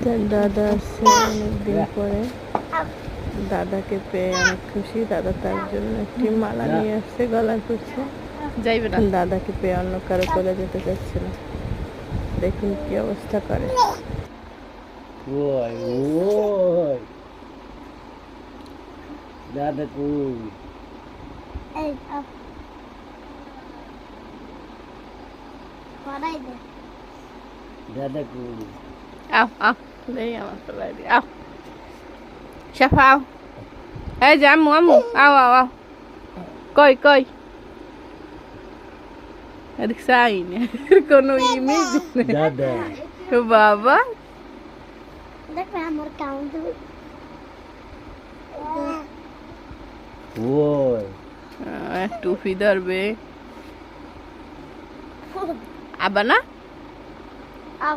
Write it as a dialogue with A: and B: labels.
A: তার দাদা আসছে অনেকদিন পরে। দাদাকে পেয়ে অনেক খুশি। দাদা তার জন্য একটি মালা নিয়ে আসছে, গলায় পড়ছে। যাইবে না, দাদাকে পেয়ে অন্য কারো কোলে যেতে চাচ্ছে না। দেখুন কি অবস্থা করে।
B: দাদা কই? দাদা কই?
A: আও আও, দেই আমার কোলে দি। আও সাফাও, এই যে আম্মু আম্মু, আও আও আও, কই কই, এদিক সাইন কোনো ইমেজ নেই।
B: দাদা
A: বাবা
C: দেখো আমার কাউন্ট
B: ওই
A: টুপি ধরবে আবার না।
C: আও